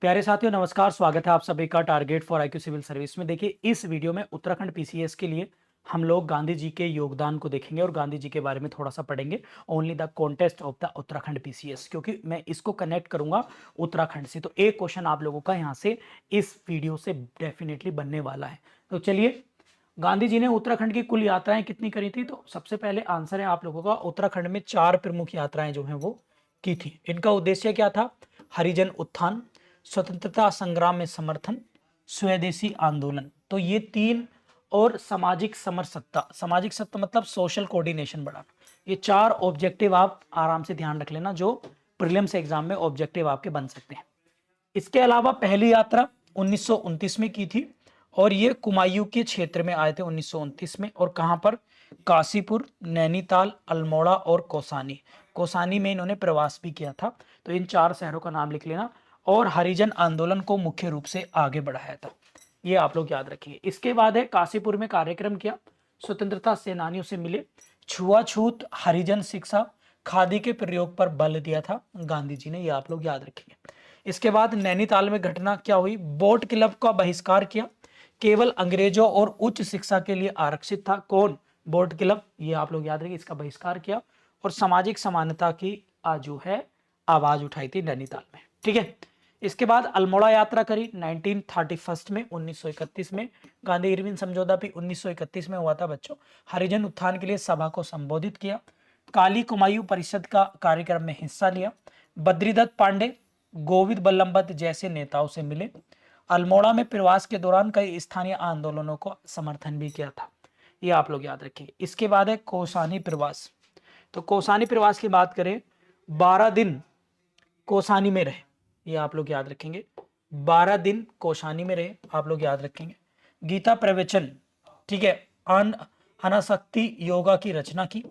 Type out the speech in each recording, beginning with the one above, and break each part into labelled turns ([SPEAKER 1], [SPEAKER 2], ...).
[SPEAKER 1] प्यारे साथियों नमस्कार, स्वागत है आप सभी का target for IQ civil service में। देखिए इस वीडियो में उत्तराखंड पीसीएस के लिए हम लोग गांधी जी के योगदान को देखेंगे और गांधी जी के बारे में थोड़ा सा पढ़ेंगे। Only the contest of the Uttarakhand PCS, क्योंकि मैं इसको कनेक्ट करूंगा उत्तराखंड से, तो एक क्वेश्चन आप लोगों का यहाँ से इस वीडियो से डेफिनेटली बनने वाला है। तो चलिए, गांधी जी ने उत्तराखंड की कुल यात्राएं कितनी करी थी? तो सबसे पहले आंसर है आप लोगों का, उत्तराखंड में 4 प्रमुख यात्राएं जो हैं वो की थी। इनका उद्देश्य क्या था? हरिजन उत्थान, स्वतंत्रता संग्राम में समर्थन, स्वदेशी आंदोलन। तो ये 3, और सामाजिक समरसत्ता। सामाजिक सत्ता मतलब सोशल कोऑर्डिनेशन बढ़ाना। ये 4 ऑब्जेक्टिव आप आराम से ध्यान रख लेना, जो प्रीलिम्स एग्जाम में ऑब्जेक्टिव आपके बन सकते हैं। इसके अलावा पहली यात्रा 1929 में की थी, और ये कुमायूं के क्षेत्र में आए थे 1929 में। और कहां पर? काशीपुर, नैनीताल, अल्मोड़ा और कौसानी। कौसानी में इन्होंने प्रवास भी किया था। तो इन 4 शहरों का नाम लिख लेना। और हरिजन आंदोलन को मुख्य रूप से आगे बढ़ाया था, ये आप लोग याद रखिए। इसके बाद है काशीपुर में कार्यक्रम किया, स्वतंत्रता सेनानियों से मिले, छुआछूत, हरिजन शिक्षा, खादी के प्रयोग पर बल दिया था गांधी जी ने, ये आप लोग याद रखिए। इसके बाद नैनीताल में घटना क्या हुई? बोट क्लब का बहिष्कार किया, केवल अंग्रेजों और उच्च शिक्षा के लिए आरक्षित था। कौन? बोट क्लब, ये आप लोग याद रखिए, इसका बहिष्कार किया। और सामाजिक समानता की जो है आवाज उठाई थी नैनीताल में, ठीक है। इसके बाद अल्मोड़ा यात्रा करी 1931 में, 1931 में। गांधी इरविन समझौता भी 1931 में हुआ था बच्चों। हरिजन उत्थान के लिए सभा को संबोधित किया, काली कुमायूं परिषद का कार्यक्रम में हिस्सा लिया, बद्रीदत्त पांडे, गोविंद बल्लभ पंत जैसे नेताओं से मिले। अल्मोड़ा में प्रवास के दौरान कई स्थानीय आंदोलनों को समर्थन भी किया था, ये आप लोग याद रखिए। इसके बाद है कौसानी प्रवास। तो कौसानी प्रवास की बात करें, 12 दिन कौसानी में रहे, ये आप लोग याद रखेंगे। 12 दिन कौसानी में रहे, आप लोग याद रखेंगे। गीता प्रवचन, ठीक है, अनासक्ति योगा की रचना की।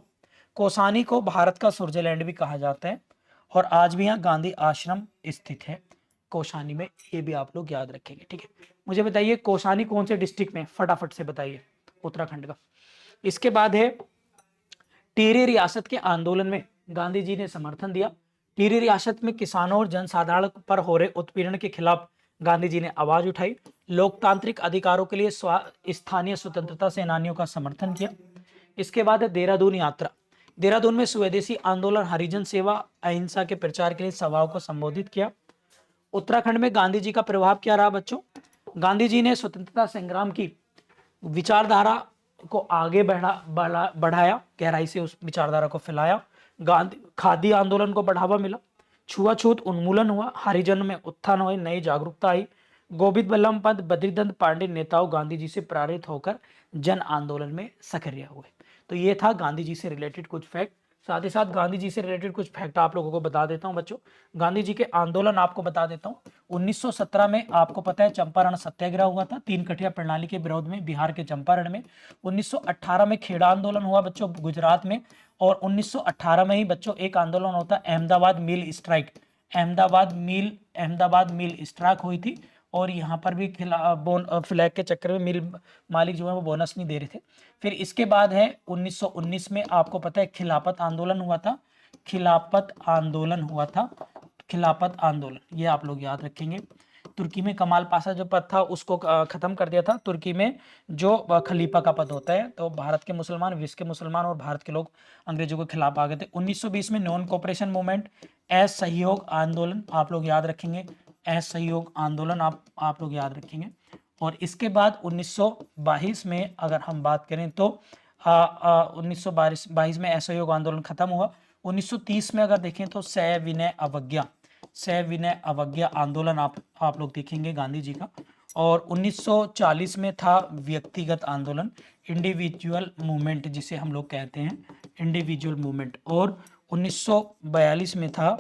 [SPEAKER 1] कौसानी को भारत का स्विट्जरलैंड भी कहा जाता है, और आज भी यहाँ गांधी आश्रम स्थित है कौसानी में, ये भी आप लोग याद रखेंगे, ठीक है। मुझे बताइए कौसानी कौन से डिस्ट्रिक्ट में, फटाफट से बताइए, उत्तराखंड का। इसके बाद है टिहरी रियासत के आंदोलन में गांधी जी ने समर्थन दिया। टिहरी रियासत में किसानों और जनसाधारण पर हो रहे उत्पीड़न के खिलाफ गांधी जी ने आवाज उठाई। लोकतांत्रिक अधिकारों के लिए स्थानीय स्वतंत्रता सेनानियों का समर्थन किया। इसके बाद है देहरादून यात्रा। देहरादून में स्वदेशी आंदोलन, हरिजन सेवा, अहिंसा के प्रचार के लिए सभाओं को संबोधित किया। उत्तराखंड में गांधी जी का प्रभाव क्या रहा बच्चों? गांधी जी ने स्वतंत्रता संग्राम की विचारधारा को आगे बढ़ाया, गहराई से उस विचारधारा को फैलाया। गांधी खादी आंदोलन को बढ़ावा मिला, छुआछूत उन्मूलन हुआ, हरिजन में उत्थान हुए, नई जागरूकता आई। गोविंद बल्लभ पंत, बद्रीदत्त पांडे नेताओं गांधी जी से प्रेरित होकर जन आंदोलन में सक्रिय हुए। तो ये था गांधी जी से रिलेटेड कुछ फैक्ट। साथ ही साथ गांधी जी से रिलेटेड कुछ फैक्ट आप लोगों को बता देता हूं बच्चों। गांधी जी के आंदोलन आपको बता देता हूं। 1917 में आपको पता है चंपारण सत्याग्रह हुआ था, 3 कठिया प्रणाली के विरोध में, बिहार के चंपारण में। 1918 में खेड़ा आंदोलन हुआ बच्चों गुजरात में। और 1918 में ही बच्चों एक आंदोलन होता है अहमदाबाद मिल स्ट्राइक। अहमदाबाद मिल स्ट्राइक हुई थी, और यहाँ पर भी फ्लैग के चक्कर में मिल मालिक जो है वो बोनस नहीं दे रहे थे। फिर इसके बाद है 1919 में आपको पता है खिलाफत आंदोलन हुआ था। खिलाफत आंदोलन, ये आप लोग याद रखेंगे। तुर्की में कमाल पाशा जो पद था उसको खत्म कर दिया था। तुर्की में जो खलीफा का पद होता है, तो भारत के मुसलमान, विश्व के मुसलमान और भारत के लोग अंग्रेजों के खिलाफ आ गए थे। 1920 में नॉन कोऑपरेशन मूवमेंट, असहयोग आंदोलन आप लोग याद रखेंगे। असहयोग आंदोलन आप लोग याद रखेंगे। और इसके बाद 1922 में अगर हम बात करें तो 1922 में असहयोग आंदोलन खत्म हुआ। 1930 में अगर देखें तो सविनय अवज्ञा आंदोलन आप लोग देखेंगे गांधी जी का। और 1940 में था व्यक्तिगत आंदोलन, इंडिविजुअल मूवमेंट जिसे हम लोग कहते हैं, इंडिविजुअल मूवमेंट। और 1942 में था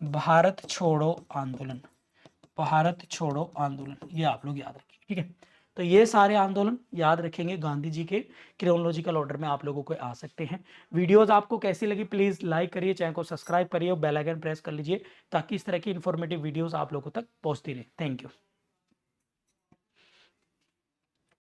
[SPEAKER 1] भारत छोड़ो आंदोलन, ये आप लोग याद रखिए, ठीक है। तो ये सारे आंदोलन याद रखेंगे गांधी जी के, क्रोनोलॉजिकल ऑर्डर में आप लोगों को आ सकते हैं। वीडियोस आपको कैसी लगी प्लीज लाइक करिए, चैनल को सब्सक्राइब करिए और बेल आइकन प्रेस कर लीजिए, ताकि इस तरह की इंफॉर्मेटिव वीडियोस आप लोगों तक पहुंचती रहे। Thank you.